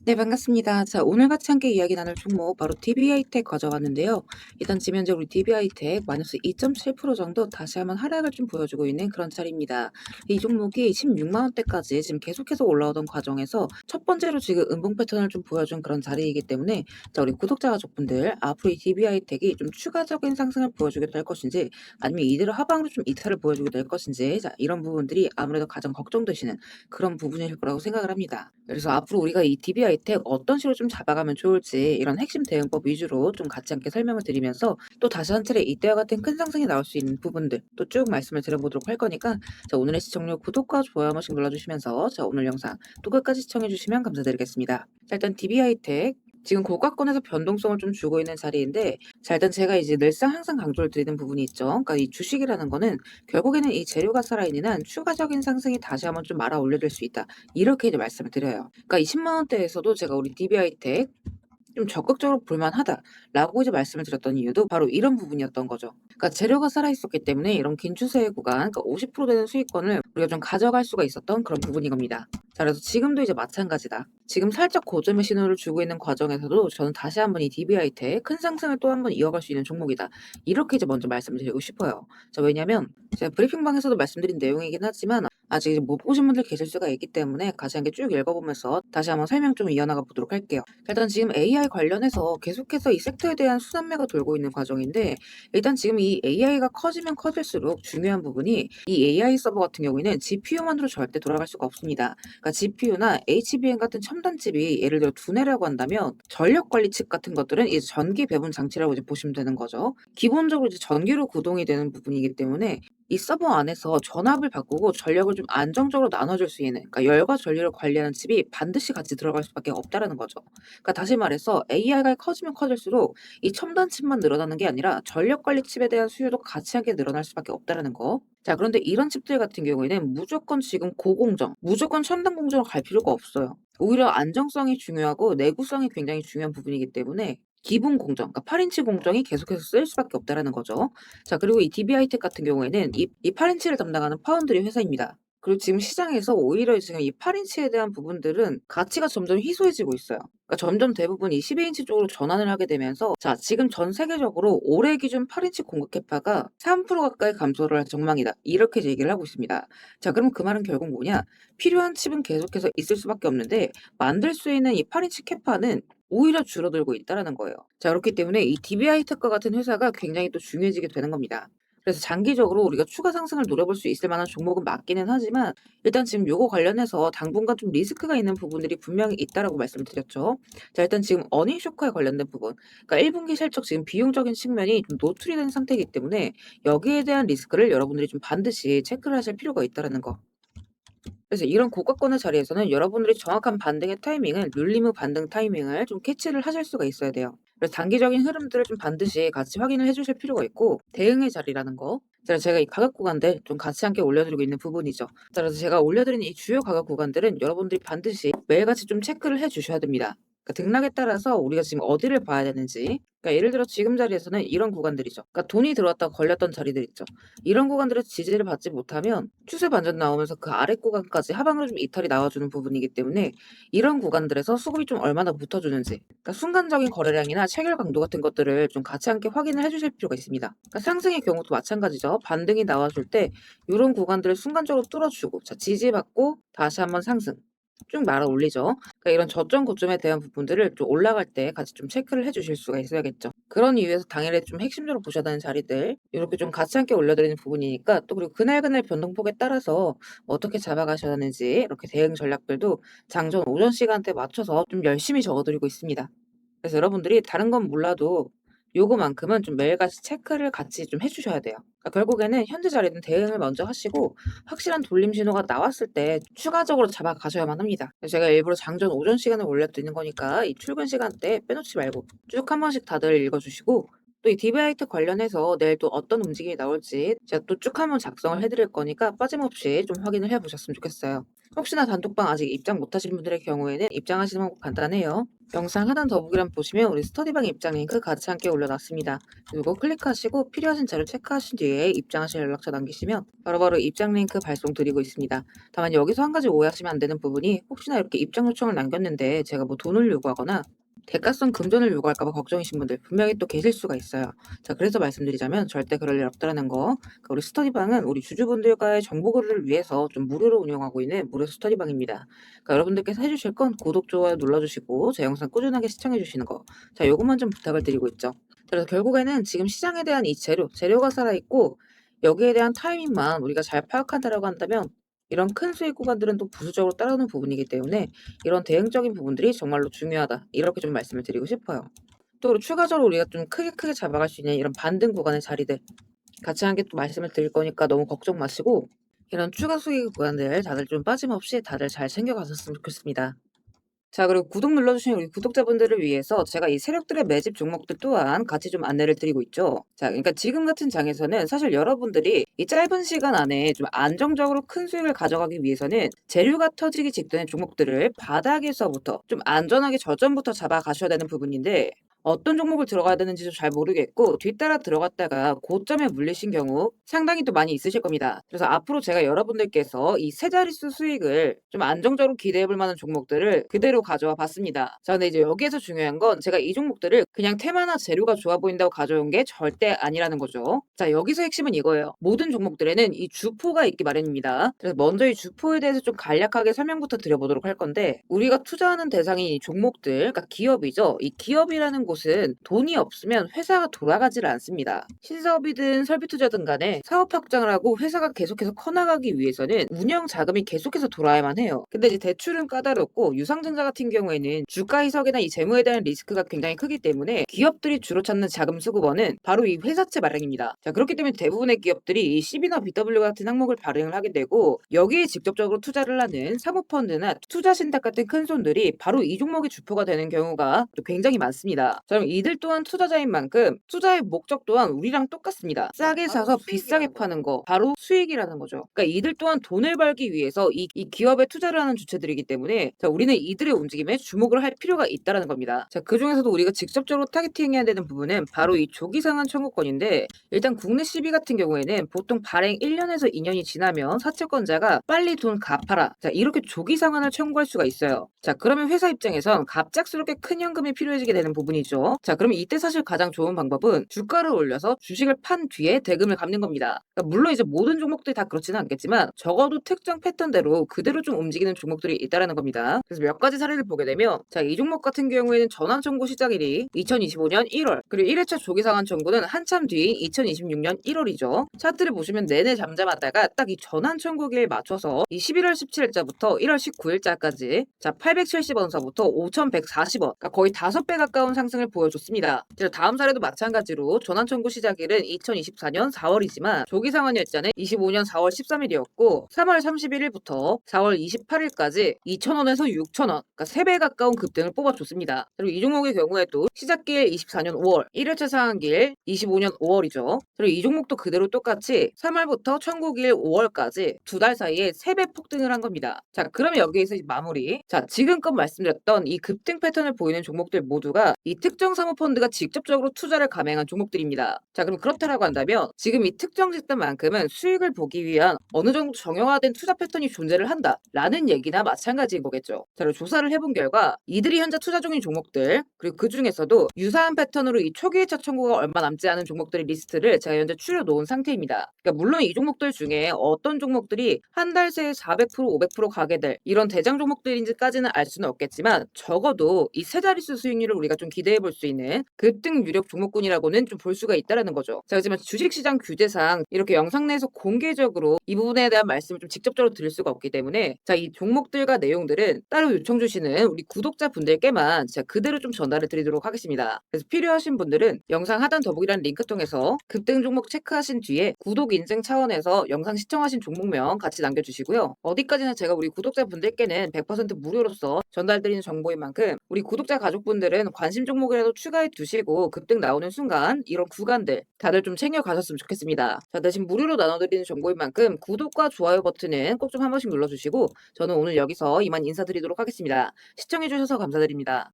네, 반갑습니다. 자, 오늘 같이 함께 이야기 나눌 종목 바로 DB하이텍 가져왔는데요. 일단 지면적으로 DB하이텍 마이너스 2.7% 정도 다시 한번 하락을 좀 보여주고 있는 그런 차례입니다. 이 종목이 16만 원대까지 지금 계속해서 올라오던 과정에서 첫 번째로 지금 음봉 패턴을 좀 보여준 그런 자리이기 때문에 자, 우리 구독자 가족분들 앞으로 이 DB하이텍이 좀 추가적인 상승을 보여주게 될 것인지 아니면 이대로 하방으로 좀 이탈을 보여주게 될 것인지 자, 이런 부분들이 아무래도 가장 걱정되시는 그런 부분일 거라고 생각을 합니다. 그래서 앞으로 우리가 이 DB하이텍 어떤 식으로 좀 잡아가면 좋을지 이런 핵심 대응법 위주로 좀 같이 함께 설명을 드리면서 또 다시 한 차례 이때와 같은 큰 상승이 나올 수 있는 부분들 또 쭉 말씀을 드려보도록 할 거니까 자, 오늘의 시청률 구독과 좋아요 한 번씩 눌러주시면서 자, 오늘 영상 또 끝까지 시청해주시면 감사드리겠습니다. 자, 일단 DB하이텍 지금 고가권에서 변동성을 좀 주고 있는 자리인데 자, 일단 제가 이제 늘상 항상 강조를 드리는 부분이 있죠. 그러니까 이 주식이라는 거는 결국에는 이 재료가 살아있는 한 추가적인 상승이 다시 한번 좀 말아 올려질 수 있다. 이렇게 이제 말씀을 드려요. 그러니까 이 10만 원대에서도 제가 우리 DB하이텍 좀 적극적으로 볼만하다라고 이제 말씀을 드렸던 이유도 바로 이런 부분이었던 거죠. 그러니까 재료가 살아있었기 때문에 이런 긴 추세의 구간, 그러니까 50% 되는 수익권을 우리가 좀 가져갈 수가 있었던 그런 부분인 겁니다. 자, 그래서 지금도 이제 마찬가지다. 지금 살짝 고점의 신호를 주고 있는 과정에서도 저는 다시 한번 이 DB하이텍 큰 상승을 또 한번 이어갈 수 있는 종목이다. 이렇게 이제 먼저 말씀드리고 싶어요. 자, 왜냐면 제가 브리핑방에서도 말씀드린 내용이긴 하지만 아직 못 보신 분들 계실 수가 있기 때문에 같이 함께 쭉 읽어보면서 다시 한번 설명 좀 이어나가 보도록 할게요. 일단 지금 AI 관련해서 계속해서 이 섹터에 대한 수남매가 돌고 있는 과정인데 일단 지금 이 AI가 커지면 커질수록 중요한 부분이 이 AI 서버 같은 경우에는 GPU만으로 절대 돌아갈 수가 없습니다. 그러니까 GPU나 HBM 같은 첨단 칩이 예를 들어 두뇌라고 한다면 전력 관리 칩 같은 것들은 이제 전기 배분 장치라고 이제 보시면 되는 거죠. 기본적으로 이제 전기로 구동이 되는 부분이기 때문에 이 서버 안에서 전압을 바꾸고 전력을 좀 안정적으로 나눠줄 수 있는 그러니까 열과 전류를 관리하는 칩이 반드시 같이 들어갈 수밖에 없다라는 거죠. 그러니까 다시 말해서 AI가 커지면 커질수록 이 첨단 칩만 늘어나는 게 아니라 전력 관리 칩에 대한 수요도 같이 함께 늘어날 수밖에 없다라는 거. 자, 그런데 이런 칩들 같은 경우에는 무조건 지금 고공정, 무조건 첨단 공정으로 갈 필요가 없어요. 오히려 안정성이 중요하고 내구성이 굉장히 중요한 부분이기 때문에 기본 공정, 그러니까 8인치 공정이 계속해서 쓸 수밖에 없다라는 거죠. 자, 그리고 이 DB하이텍 같은 경우에는 이 8인치를 담당하는 파운드리 회사입니다. 그리고 지금 시장에서 오히려 지금 이 8인치에 대한 부분들은 가치가 점점 희소해지고 있어요. 그러니까 점점 대부분 이 12인치 쪽으로 전환을 하게 되면서 자, 지금 전 세계적으로 올해 기준 8인치 공급 캐파가 3% 가까이 감소를 할 전망이다. 이렇게 이제 얘기를 하고 있습니다. 자, 그럼 그 말은 결국 뭐냐? 필요한 칩은 계속해서 있을 수밖에 없는데 만들 수 있는 이 8인치 캐파는 오히려 줄어들고 있다라는 거예요. 자, 그렇기 때문에 이 DB하이텍과 같은 회사가 굉장히 또 중요해지게 되는 겁니다. 그래서 장기적으로 우리가 추가 상승을 노려볼 수 있을 만한 종목은 맞기는 하지만 일단 지금 요거 관련해서 당분간 좀 리스크가 있는 부분들이 분명히 있다라고 말씀을 드렸죠. 자, 일단 지금 어닝 쇼크에 관련된 부분, 그러니까 1분기 실적 지금 비용적인 측면이 좀 노출이 된 상태이기 때문에 여기에 대한 리스크를 여러분들이 좀 반드시 체크를 하실 필요가 있다라는 거. 그래서 이런 고가권의 자리에서는 여러분들이 정확한 반등의 타이밍을 눌림 후 반등 타이밍을 좀 캐치를 하실 수가 있어야 돼요. 그래서 단기적인 흐름들을 좀 반드시 같이 확인을 해 주실 필요가 있고 대응의 자리라는 거. 제가 이 가격 구간들 좀 같이 함께 올려드리고 있는 부분이죠. 자, 그래서 제가 올려드린 이 주요 가격 구간들은 여러분들이 반드시 매일같이 좀 체크를 해 주셔야 됩니다. 그러니까 등락에 따라서 우리가 지금 어디를 봐야 되는지 그러니까 예를 들어 지금 자리에서는 이런 구간들이죠. 그러니까 돈이 들어왔다가 걸렸던 자리들 있죠. 이런 구간들에서 지지를 받지 못하면 추세 반전 나오면서 그 아래 구간까지 하방으로 좀 이탈이 나와주는 부분이기 때문에 이런 구간들에서 수급이 좀 얼마나 붙어주는지 그러니까 순간적인 거래량이나 체결 강도 같은 것들을 좀 같이 함께 확인을 해주실 필요가 있습니다. 그러니까 상승의 경우도 마찬가지죠. 반등이 나와줄 때 이런 구간들을 순간적으로 뚫어주고 자, 지지받고 다시 한번 상승 쭉 말아 올리죠. 그러니까 이런 저점 고점에 대한 부분들을 좀 올라갈 때 같이 좀 체크를 해 주실 수가 있어야겠죠. 그런 이유에서 당일에 좀 핵심적으로 보셔야 되는 자리들 이렇게 좀 같이 함께 올려드리는 부분이니까 또 그리고 그날그날 변동폭에 따라서 어떻게 잡아가셔야 하는지 이렇게 대응 전략들도 장전 오전 시간대에 맞춰서 좀 열심히 적어드리고 있습니다. 그래서 여러분들이 다른 건 몰라도 요거만큼은 좀 매일같이 체크를 같이 좀 해 주셔야 돼요. 그러니까 결국에는 현재 자리는 대응을 먼저 하시고 확실한 돌림 신호가 나왔을 때 추가적으로 잡아가셔야만 합니다. 그래서 제가 일부러 장전 오전 시간에 올려드리는 거니까 이 출근 시간대 빼놓지 말고 쭉 한 번씩 다들 읽어주시고 또 이 디베이트 관련해서 내일 또 어떤 움직임이 나올지 제가 또 쭉 한번 작성을 해드릴 거니까 빠짐없이 좀 확인을 해보셨으면 좋겠어요. 혹시나 단톡방 아직 입장 못하신 분들의 경우에는 입장하시는 방법 간단해요. 영상 하단 더보기란 보시면 우리 스터디방 입장 링크 같이 함께 올려놨습니다. 그리고 클릭하시고 필요하신 자료 체크하신 뒤에 입장하실 연락처 남기시면 바로바로 입장 링크 발송 드리고 있습니다. 다만 여기서 한 가지 오해하시면 안 되는 부분이 혹시나 이렇게 입장 요청을 남겼는데 제가 뭐 돈을 요구하거나 대가성 금전을 요구할까 봐 걱정이신 분들 분명히 또 계실 수가 있어요. 자, 그래서 말씀드리자면 절대 그럴 일 없다라는 거. 그러니까 우리 스터디방은 우리 주주분들과의 정보 교류를 위해서 좀 무료로 운영하고 있는 무료 스터디방입니다. 그러니까 여러분들께서 해주실 건 구독, 좋아요 눌러주시고 제 영상 꾸준하게 시청해주시는 거. 자, 요것만 좀 부탁을 드리고 있죠. 그래서 결국에는 지금 시장에 대한 이 재료가 살아있고 여기에 대한 타이밍만 우리가 잘 파악한다라고 한다면 이런 큰 수익 구간들은 또 부수적으로 따라오는 부분이기 때문에 이런 대응적인 부분들이 정말로 중요하다. 이렇게 좀 말씀을 드리고 싶어요. 또 그리고 추가적으로 우리가 좀 크게 잡아갈 수 있는 이런 반등 구간의 자리들 같이 함께 또 말씀을 드릴 거니까 너무 걱정 마시고 이런 추가 수익 구간들 다들 좀 빠짐없이 다들 잘 챙겨가셨으면 좋겠습니다. 자, 그리고 구독 눌러주신 우리 구독자분들을 위해서 제가 이 세력들의 매집 종목들 또한 같이 좀 안내를 드리고 있죠. 자, 그러니까 지금 같은 장에서는 사실 여러분들이 이 짧은 시간 안에 좀 안정적으로 큰 수익을 가져가기 위해서는 재료가 터지기 직전의 종목들을 바닥에서부터 좀 안전하게 저점부터 잡아가셔야 되는 부분인데 어떤 종목을 들어가야 되는지도 잘 모르겠고 뒤따라 들어갔다가 고점에 물리신 경우 상당히 또 많이 있으실 겁니다. 그래서 앞으로 제가 여러분들께서 이 세 자릿수 수익을 좀 안정적으로 기대해 볼 만한 종목들을 그대로 가져와 봤습니다. 자, 근데 이제 여기에서 중요한 건 제가 이 종목들을 그냥 테마나 재료가 좋아 보인다고 가져온 게 절대 아니라는 거죠. 자, 여기서 핵심은 이거예요. 모든 종목들에는 이 주포가 있기 마련입니다. 그래서 먼저 이 주포에 대해서 좀 간략하게 설명부터 드려보도록 할 건데 우리가 투자하는 대상이 이 종목들, 그러니까 기업이죠. 이 기업이라는 곳은 돈이 없으면 회사가 돌아가지를 않습니다. 신사업이든 설비 투자든 간에 사업 확장을 하고 회사가 계속해서 커나가기 위해서는 운영 자금이 계속해서 돌아야만 해요. 근데 이제 대출은 까다롭고 유상증자 같은 경우에는 주가 희석이나 이 재무에 대한 리스크가 굉장히 크기 때문에 기업들이 주로 찾는 자금 수급원은 바로 이 회사채 발행입니다. 자, 그렇기 때문에 대부분의 기업들이 이 CB나 BW 같은 항목을 발행을 하게 되고 여기에 직접적으로 투자를 하는 사모펀드나 투자신탁 같은 큰 손들이 바로 이 종목의 주포가 되는 경우가 또 굉장히 많습니다. 자, 그럼 이들 또한 투자자인 만큼 투자의 목적 또한 우리랑 똑같습니다. 싸게 사서 비싸게 파는 거 바로 수익이라는 거죠. 그러니까 이들 또한 돈을 벌기 위해서 이 기업에 투자를 하는 주체들이기 때문에 자, 우리는 이들의 움직임에 주목을 할 필요가 있다라는 겁니다. 자, 그중에서도 우리가 직접적으로 타겟팅해야 되는 부분은 바로 이 조기상한 청구권인데 일단 국내 CB 같은 경우에는 보통 발행 1년에서 2년이 지나면 사채권자가 빨리 돈 갚아라. 자, 이렇게 조기 상환을 청구할 수가 있어요. 자, 그러면 회사 입장에선 갑작스럽게 큰 현금이 필요해지게 되는 부분이죠. 자, 그러면 이때 사실 가장 좋은 방법은 주가를 올려서 주식을 판 뒤에 대금을 갚는 겁니다. 그러니까 물론 이제 모든 종목들이 다 그렇지는 않겠지만 적어도 특정 패턴대로 그대로 좀 움직이는 종목들이 있다라는 겁니다. 그래서 몇 가지 사례를 보게 되면 자, 이 종목 같은 경우에는 전환 청구 시작일이 2025년 1월 그리고 1회차 조기 상환 청구는 한참 뒤인 2026년 1월이죠. 차트를 보시면 내내 잠잠하다가 딱 이 전환 청구기에 맞춰서 이 11월 17일자부터 1월 19일자까지 자 870원서부터 5140원 그러니까 거의 5배 가까운 상승을 보여줬습니다. 다음 사례도 마찬가지로 전환 청구 시작일은 2024년 4월이지만 조기 상환 일자는 25년 4월 13일이었고 3월 31일부터 4월 28일까지 2,000원에서 6,000원 그러니까 3배 가까운 급등을 뽑아줬습니다. 그리고 이 종목의 경우에도 시작길 24년 5월 1회차 상한길 25년 5월이죠. 그리고 이 종목도 그대로 똑같이 3월부터 청구길 5월까지 2달 사이에 3배 폭등을 한 겁니다. 자, 그러면 여기에서 마무리. 자, 지금껏 말씀드렸던 이 급등 패턴을 보이는 종목들 모두가 이 특정 사모펀드가 직접적으로 투자를 감행한 종목들입니다. 자, 그럼 그렇다라고 한다면 지금 이 특정 집단만큼은 수익을 보기 위한 어느 정도 정형화된 투자 패턴이 존재를 한다라는 얘기나 마찬가지인 거겠죠. 자, 그리고 조사를 해본 결과 이들이 현재 투자 중인 종목들 그리고 그 중에서도 유사한 패턴으로 이 초기 회차 청구가 얼마 남지 않은 종목들의 리스트를 제가 현재 추려 놓은 상태입니다. 그러니까 물론 이 종목들 중에 어떤 종목들이 한 달 새에 400% 500% 가게 될 이런 대장 종목들인지까지는 알 수는 없겠지만 적어도 이 세 자릿수 수익률을 우리가 좀 기대해 볼 수 있는 급등 유력 종목군이라고는 좀 볼 수가 있다라는 거죠. 자, 하지만 주식시장 규제상 이렇게 영상 내에서 공개적으로 이 부분에 대한 말씀을 좀 직접적으로 드릴 수가 없기 때문에 자, 이 종목들과 내용들은 따로 요청 주시는 우리 구독자분들께만 제가 그대로 좀 전달해 드리도록 하겠습니다. 그래서 필요하신 분들은 영상 하단 더보기란 링크 통해서 급등 종목 체크하신 뒤에 구독 인증 차원에서 영상 시청하신 종목명 같이 남겨주시고요. 어디까지나 제가 우리 구독자분들께는 100% 무료로서 전달드리는 정보인 만큼 우리 구독자 가족분들은 관심 종목이라도 추가해 두시고 급등 나오는 순간 이런 구간들 다들 좀 챙겨 가셨으면 좋겠습니다. 자, 대신 무료로 나눠드리는 정보인 만큼 구독과 좋아요 버튼은 꼭 좀 한 번씩 눌러주시고 저는 오늘 여기서 이만 인사드리도록 하겠습니다. 시청해주셔서 감사드립니다.